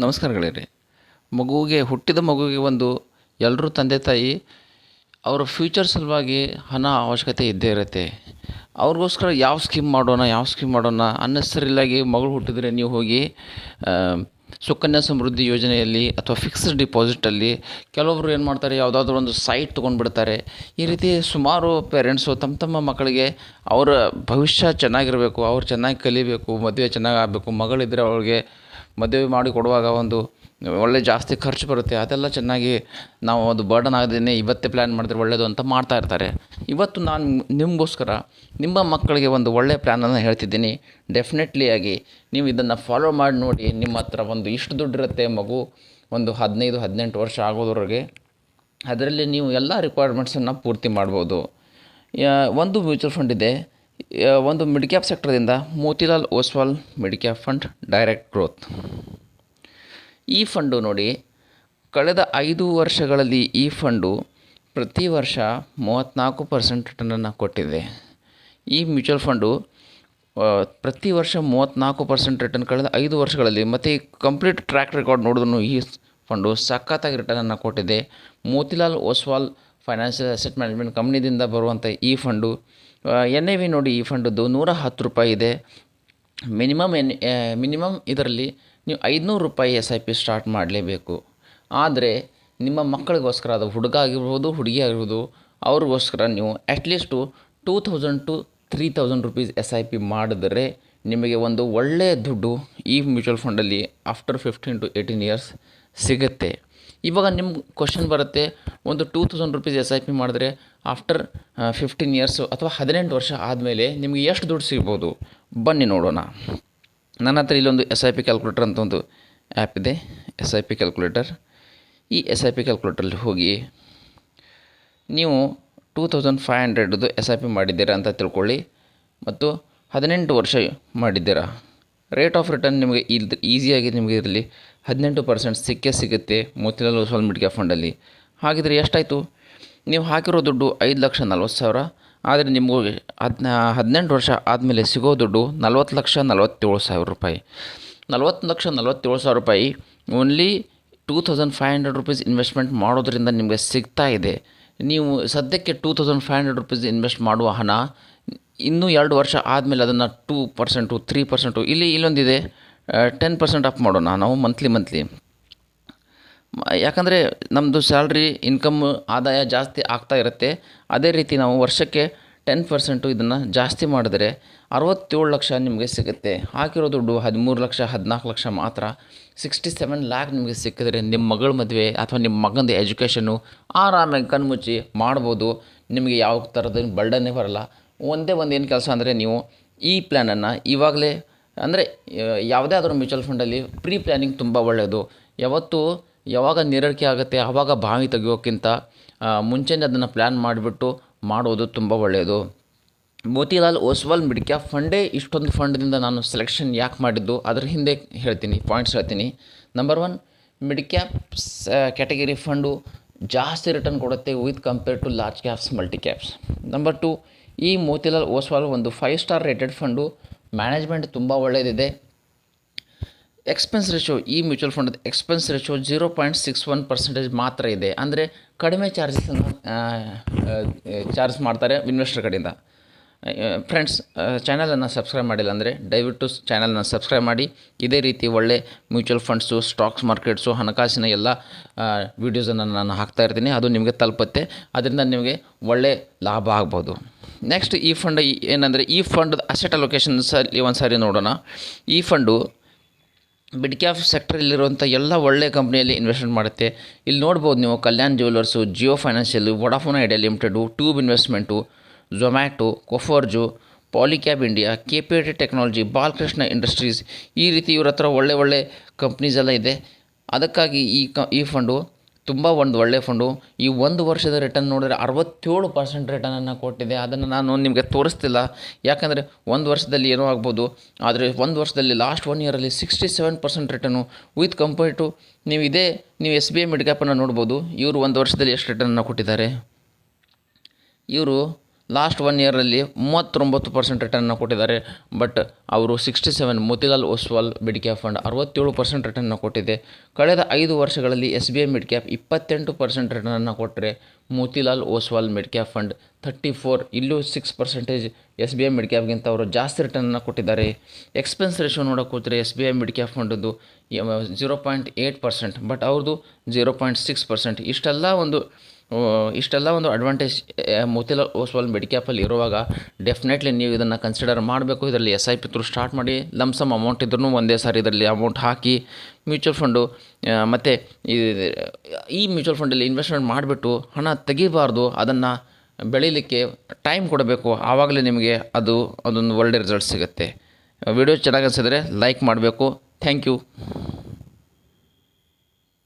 ನಮಸ್ಕಾರ ಗೆಳೆಯರೇ. ಹುಟ್ಟಿದ ಮಗುವಿಗೆ ಎಲ್ಲರೂ ತಂದೆ ತಾಯಿ ಅವರ ಫ್ಯೂಚರ್ ಸಲುವಾಗಿ ಹಣ ಅವಶ್ಯಕತೆ ಇದ್ದೇ ಇರುತ್ತೆ. ಅವ್ರಿಗೋಸ್ಕರ ಯಾವ ಸ್ಕೀಮ್ ಮಾಡೋಣ ಅನ್ನೆಸರಿಲಾಗಿ ಮಗಳು ಹುಟ್ಟಿದರೆ ನೀವು ಹೋಗಿ ಸುಕನ್ಯಾ ಸಮೃದ್ಧಿ ಯೋಜನೆಯಲ್ಲಿ ಅಥವಾ ಫಿಕ್ಸ್ಡ್ ಡಿಪಾಸಿಟಲ್ಲಿ ಕೆಲವೊಬ್ಬರು ಏನು ಮಾಡ್ತಾರೆ, ಯಾವುದಾದ್ರೂ ಒಂದು ಸೈಟ್ ತೊಗೊಂಡ್ಬಿಡ್ತಾರೆ. ಈ ರೀತಿ ಸುಮಾರು ಪೇರೆಂಟ್ಸು ತಮ್ಮ ಮಕ್ಕಳಿಗೆ ಅವರ ಭವಿಷ್ಯ ಚೆನ್ನಾಗಿರಬೇಕು, ಅವ್ರು ಚೆನ್ನಾಗಿ ಕಲಿಬೇಕು, ಮದುವೆ ಚೆನ್ನಾಗಿ ಆಗಬೇಕು, ಮಗಳಿದ್ದರೆ ಅವಳಿಗೆ ಮದುವೆ ಮಾಡಿ ಕೊಡುವಾಗ ಒಳ್ಳೆ ಜಾಸ್ತಿ ಖರ್ಚು ಬರುತ್ತೆ, ಅದೆಲ್ಲ ಚೆನ್ನಾಗಿ ನಾವು ಅದು ಬರ್ಡನ್ ಆಗದೇನೆ ಇವತ್ತೇ ಪ್ಲ್ಯಾನ್ ಮಾಡಿದ್ರೆ ಒಳ್ಳೆಯದು ಅಂತ ಮಾಡ್ತಾ ಇರ್ತಾರೆ. ಇವತ್ತು ನಾನು ನಿಮಗೋಸ್ಕರ ನಿಮ್ಮ ಮಕ್ಕಳಿಗೆ ಒಂದು ಒಳ್ಳೆಯ ಪ್ಲ್ಯಾನನ್ನು ಹೇಳ್ತಿದ್ದೀನಿ. ಡೆಫಿನೆಟ್ಲಿ ಆಗಿ ನೀವು ಇದನ್ನು ಫಾಲೋ ಮಾಡಿ ನೋಡಿ. ನಿಮ್ಮ ಹತ್ರ ಇಷ್ಟು ದುಡ್ಡಿರುತ್ತೆ, ಮಗು 15-18 ವರ್ಷ ಆಗೋದ್ರೊಳಗೆ ಅದರಲ್ಲಿ ನೀವು ಎಲ್ಲ ರಿಕ್ವೈರ್ಮೆಂಟ್ಸನ್ನು ಪೂರ್ತಿ ಮಾಡ್ಬೋದು. ಒಂದು ಮ್ಯೂಚುವಲ್ ಫಂಡ್ ಇದೆ, ಒಂದು ಮಿಡ್ ಕ್ಯಾಪ್ ಸೆಕ್ಟರ್ದಿಂದ Motilal Oswal mid cap fund direct growth. ಈ ಫಂಡು ನೋಡಿ, ಕಳೆದ 5 ವರ್ಷಗಳಲ್ಲಿ ಈ ಫಂಡು ಪ್ರತಿ ವರ್ಷ 34% ರಿಟರ್ನನ್ನು ಕೊಟ್ಟಿದೆ. ಈ ಮ್ಯೂಚುವಲ್ ಫಂಡು ಪ್ರತಿ ವರ್ಷ 34% ರಿಟರ್ನ್ ಕಳೆದ 5 ವರ್ಷಗಳಲ್ಲಿ. ಮತ್ತು ಈ ಕಂಪ್ಲೀಟ್ ಟ್ರ್ಯಾಕ್ ರೆಕಾರ್ಡ್ ನೋಡಿದ್ರು ಈ ಫಂಡು ಸಖತ್ತಾಗಿ ರಿಟರ್ನನ್ನು ಕೊಟ್ಟಿದೆ. Motilal Oswal financial asset management ಕಂಪ್ನಿದಿಂದ ಬರುವಂಥ ಈ ಫಂಡು NAV ನೋಡಿ, ಈ ಫಂಡದ್ದು ₹110 ಇದೆ. ಮಿನಿಮಮ್ ಇದರಲ್ಲಿ ನೀವು ₹500 SIP ಸ್ಟಾರ್ಟ್ ಮಾಡಲೇಬೇಕು. ಆದರೆ ನಿಮ್ಮ ಮಕ್ಕಳಿಗೋಸ್ಕರ, ಅದು ಹುಡುಗ ಆಗಿರ್ಬೋದು ಹುಡುಗಿ ಆಗಿರ್ಬೋದು, ಅವ್ರಿಗೋಸ್ಕರ ನೀವು ಅಟ್ಲೀಸ್ಟು ₹2000 to ₹3000 SIP ಮಾಡಿದರೆ ನಿಮಗೆ ಒಂದು ಒಳ್ಳೆಯ ದುಡ್ಡು ಈ ಮ್ಯೂಚುವಲ್ ಫಂಡಲ್ಲಿ ಆಫ್ಟರ್ 15 to 18 years ಸಿಗುತ್ತೆ. ಇವಾಗ ನಿಮ್ಮ ಕ್ವಶನ್ ಬರುತ್ತೆ, ಒಂದು ₹2000 SIP ಮಾಡಿದ್ರೆ ಆಫ್ಟರ್ 15 years ಅಥವಾ 18 ವರ್ಷ ಆದಮೇಲೆ ನಿಮಗೆ ಎಷ್ಟು ದುಡ್ಡು ಸಿಗ್ಬೋದು? ಬನ್ನಿ ನೋಡೋಣ. ನನ್ನ ಹತ್ರ ಇಲ್ಲೊಂದು SIP ಕ್ಯಾಲ್ಕುಲೇಟರ್ ಅಂತ ಒಂದು ಆ್ಯಪ್ ಇದೆ, SIP ಕ್ಯಾಲ್ಕುಲೇಟರ್. ಈ SIP ಕ್ಯಾಲ್ಕುಲೇಟರಲ್ಲಿ ಹೋಗಿ ನೀವು 2500 SIP ಮಾಡಿದ್ದೀರಾ ಅಂತ ತಿಳ್ಕೊಳ್ಳಿ, ಮತ್ತು 18 ವರ್ಷ ಮಾಡಿದ್ದೀರಾ. ರೇಟ್ ಆಫ್ ರಿಟರ್ನ್ ನಿಮಗೆ ಈಸಿಯಾಗಿ ನಿಮಗೆ ಇದರಲ್ಲಿ 18% ಸಿಗುತ್ತೆ ಮೋತಿಲಾಲ್ ಓಸ್ವಾಲ್ ಮಿಡ್ ಕ್ಯಾಪ್ ಫಂಡಲ್ಲಿ. ಹಾಗಿದ್ರೆ ಎಷ್ಟಾಯಿತು? ನೀವು ಹಾಕಿರೋ ದುಡ್ಡು ₹5,40,000. ಆದರೆ ನಿಮಗೆ 18 ವರ್ಷ ಆದಮೇಲೆ ಸಿಗೋ ದುಡ್ಡು ₹40,47,000. ₹40,47,000 ಓನ್ಲಿ ₹2,500 ಇನ್ವೆಸ್ಟ್ಮೆಂಟ್ ಮಾಡೋದ್ರಿಂದ ನಿಮಗೆ ಸಿಗ್ತಾ ಇದೆ. ನೀವು ಸದ್ಯಕ್ಕೆ ₹2,500 ಇನ್ವೆಸ್ಟ್ ಮಾಡುವ ಹಣ ಇನ್ನೂ 2 ವರ್ಷ ಆದಮೇಲೆ ಅದನ್ನು 2%, 3%, ಇಲ್ಲೊಂದಿದೆ 10% ಅಪ್ ಮಾಡೋಣ ನಾವು ಮಂತ್ಲಿ. ಯಾಕಂದರೆ ನಮ್ಮದು ಸ್ಯಾಲ್ರಿ ಆದಾಯ ಜಾಸ್ತಿ ಆಗ್ತಾ ಇರುತ್ತೆ. ಅದೇ ರೀತಿ ನಾವು ವರ್ಷಕ್ಕೆ 10% ಇದನ್ನು ಜಾಸ್ತಿ ಮಾಡಿದ್ರೆ 67 ಲಕ್ಷ ನಿಮಗೆ ಸಿಗುತ್ತೆ. ಹಾಕಿರೋ ದುಡ್ಡು 13 ಲಕ್ಷ 14 ಲಕ್ಷ ಮಾತ್ರ. 67 lakh ನಿಮಗೆ ಸಿಕ್ಕಿದ್ರೆ ನಿಮ್ಮ ಮಗಳ ಮದುವೆ ಅಥವಾ ನಿಮ್ಮ ಮಗಂದು ಎಜುಕೇಷನ್ನು ಆರಾಮಾಗಿ ಕಣ್ಮುಚ್ಚಿ ಮಾಡ್ಬೋದು. ನಿಮಗೆ ಯಾವ ಥರದ ಬರ್ಡನ್ನೇ ಬರಲ್ಲ. ಒಂದೇ ಏನು ಕೆಲಸ ಅಂದರೆ, ನೀವು ಈ ಪ್ಲ್ಯಾನನ್ನು ಇವಾಗಲೇ, ಅಂದರೆ ಯಾವುದೇ ಆದರೂ ಮ್ಯೂಚುವಲ್ ಫಂಡಲ್ಲಿ ಪ್ರೀ ಪ್ಲ್ಯಾನಿಂಗ್ ತುಂಬ ಒಳ್ಳೆಯದು. ಯಾವಾಗ ನೀರಡಿಕೆ ಆಗುತ್ತೆ ಆವಾಗ ಬಾವಿ ತೆಗೆಯೋಕ್ಕಿಂತ ಮುಂಚೆನೇ ಅದನ್ನು ಪ್ಲ್ಯಾನ್ ಮಾಡಿಬಿಟ್ಟು ಮಾಡೋದು ತುಂಬ ಒಳ್ಳೆಯದು. ಮೋತಿಲಾಲ್ ಓಸ್ವಾಲ್ ಮಿಡ್ ಕ್ಯಾಪ್ ಫಂಡೇ ಇಷ್ಟೊಂದು ಫಂಡ್ದಿಂದ ನಾನು ಸೆಲೆಕ್ಷನ್ ಯಾಕೆ ಮಾಡಿದ್ದು ಅದರ ಹಿಂದೆ ಪಾಯಿಂಟ್ಸ್ ಹೇಳ್ತೀನಿ. Number 1, mid cap category fund ಜಾಸ್ತಿ ರಿಟರ್ನ್ ಕೊಡುತ್ತೆ with compare to large caps, multi caps. Number 2, ಈ ಮೋತಿಲಾಲ್ ಓಸ್ವಾಲ್ ಒಂದು 5 ಸ್ಟಾರ್ ರೇಟೆಡ್ ಫಂಡು. ಮ್ಯಾನೇಜ್ಮೆಂಟ್ ತುಂಬ ಒಳ್ಳೆಯದಿದೆ. ಎಕ್ಸ್ಪೆನ್ಸ್ ರೇಷಿಯೋ, ಈ ಮ್ಯೂಚುವಲ್ ಫಂಡ್ ಎಕ್ಸ್ಪೆನ್ಸ್ ರೇಷಿಯೋ 0.61% ಮಾತ್ರ ಇದೆ. ಅಂದರೆ ಕಡಿಮೆ ಚಾರ್ಜ್ ಮಾಡ್ತಾರೆ ಇನ್ವೆಸ್ಟರ್ ಕಡೆಯಿಂದ. ಫ್ರೆಂಡ್ಸ್, ಚಾನಲನ್ನು ಸಬ್ಸ್ಕ್ರೈಬ್ ಮಾಡಿಲ್ಲ ಅಂದರೆ ದಯವಿಟ್ಟು ಚಾನಲನ್ನು ಸಬ್ಸ್ಕ್ರೈಬ್ ಮಾಡಿ. ಇದೇ ರೀತಿ ಒಳ್ಳೆ ಮ್ಯೂಚುವಲ್ ಫಂಡ್ಸು, ಸ್ಟಾಕ್ಸ್ ಮಾರ್ಕೆಟ್ಸು, ಹಣಕಾಸಿನ ಎಲ್ಲ ವೀಡಿಯೋಸನ್ನು ನಾನು ಹಾಕ್ತಾ ಇರ್ತೀನಿ. ಅದು ನಿಮಗೆ ತಲುಪುತ್ತೆ. ಅದರಿಂದ ನಿಮಗೆ ಒಳ್ಳೆ ಲಾಭ ಆಗ್ಬೋದು. ನೆಕ್ಸ್ಟ್, ಈ ಫಂಡ್ ಏನಂದರೆ, ಈ ಫಂಡ್ ಅಸೆಟ್ ಅಲೊಕೇಶನ್ಸಲ್ಲಿ ಒಂದು ಸಾರಿ ನೋಡೋಣ. ಈ ಫಂಡು ಮಿಡ್ ಕ್ಯಾಪ್ ಸೆಕ್ಟ್ರಲ್ಲಿರುವಂಥ ಎಲ್ಲ ಒಳ್ಳೆಯ ಕಂಪ್ನಿಯಲ್ಲಿ ಇನ್ವೆಸ್ಟ್ಮೆಂಟ್ ಮಾಡುತ್ತೆ. ಇಲ್ಲಿ ನೋಡ್ಬೋದು ನೀವು, Kalyan jewellers, Jio financial, Vodafone Idea limited, tube investment, Zomato, Coforge, Polycab India, KPIT technology, Balakrishna industries, ಈ ರೀತಿ ಇವ್ರ ಹತ್ರ ಒಳ್ಳೆ ಕಂಪ್ನೀಸ್ ಎಲ್ಲ ಇದೆ. ಅದಕ್ಕಾಗಿ ಈ ಫಂಡು ತುಂಬ ಒಂದು ಒಳ್ಳೆಯ ಫಂಡು. ಈ 1 ವರ್ಷದ ರಿಟರ್ನ್ ನೋಡಿದ್ರೆ 67% ರಿಟರ್ನನ್ನು ಕೊಟ್ಟಿದೆ. ಅದನ್ನು ನಾನು ನಿಮಗೆ ತೋರಿಸ್ತಿಲ್ಲ, ಯಾಕಂದರೆ 1 ವರ್ಷದಲ್ಲಿ ಏನೋ ಆಗ್ಬೋದು. ಆದರೆ 1 ವರ್ಷದಲ್ಲಿ ಲಾಸ್ಟ್ 1 ಇಯರಲ್ಲಿ 67% ರಿಟರ್ನು ವಿತ್ ಕಂಪೇರ್ ಟು ನೀವು SBI ಮಿಡ್ ಕ್ಯಾಪನ್ನು ನೋಡ್ಬೋದು. ಇವರು 1 ವರ್ಷದಲ್ಲಿ ಎಷ್ಟು ರಿಟರ್ನನ್ನು ಕೊಟ್ಟಿದ್ದಾರೆ. ಇವರು ಲಾಸ್ಟ್ 1 ಇಯರಲ್ಲಿ 39% ರಿಟರ್ನ್ನ ಕೊಟ್ಟಿದ್ದಾರೆ. ಬಟ್ ಅವರು 67 Motilal Oswal mid cap fund 67% ರಿಟರ್ನ್ನ ಕೊಟ್ಟಿದೆ. ಕಳೆದ 5 ವರ್ಷಗಳಲ್ಲಿ SBI ಮಿಡ್ ಕ್ಯಾಪ್ 28% ರಿಟರ್ನನ್ನು ಕೊಟ್ಟರೆ Motilal Oswal mid cap fund 34, ಇಲ್ಲೂ 6% SBI ಮಿಡ್ ಕ್ಯಾಪ್ಗಿಂತ ಅವರು ಜಾಸ್ತಿ ರಿಟರ್ನನ್ನು ಕೊಟ್ಟಿದ್ದಾರೆ. ಎಕ್ಸ್ಪೆನ್ಸ್ ರೇಷಿಯೋ ನೋಡೋಕೆ ಹೋದರೆ SBI ಮಿಡ್ ಕ್ಯಾಪ್ ಫಂಡದ್ದು 0.8%, ಬಟ್ ಅವ್ರದ್ದು 0.6%. ಇಷ್ಟೆಲ್ಲ ಒಂದು ಅಡ್ವಾಂಟೇಜ್ ಮೋತಿಲಾಲ್ ಓಸ್ವಾಲ್ ಮಿಡ್ ಕ್ಯಾಪಲ್ಲಿ ಇರುವಾಗ ಡೆಫಿನೆಟ್ಲಿ ನೀವು ಇದನ್ನು ಕನ್ಸಿಡರ್ ಮಾಡಬೇಕು. ಇದರಲ್ಲಿ SIP ಥ್ರೂ ಸ್ಟಾರ್ಟ್ ಮಾಡಿ, ಲಮ್ಸಮ್ ಅಮೌಂಟ್ ಇದ್ರೂ ಒಂದೇ ಸಾರಿ ಇದರಲ್ಲಿ ಅಮೌಂಟ್ ಹಾಕಿ ಮ್ಯೂಚುವಲ್ ಫಂಡು ಮತ್ತು ಈ ಮ್ಯೂಚುವಲ್ ಫಂಡಲ್ಲಿ ಇನ್ವೆಸ್ಟ್ಮೆಂಟ್ ಮಾಡಿಬಿಟ್ಟು ಹಣ ತೆಗಿಬಾರ್ದು, ಅದನ್ನು ಬೆಳೀಲಿಕ್ಕೆ ಟೈಮ್ ಕೊಡಬೇಕು. ಆವಾಗಲೇ ನಿಮಗೆ ಅದೊಂದು ಒಳ್ಳೆ ರಿಸಲ್ಟ್ ಸಿಗುತ್ತೆ. ವಿಡಿಯೋ ಚೆನ್ನಾಗಿ ಅನಿಸಿದರೆ ಲೈಕ್ ಮಾಡಬೇಕು. Thank you.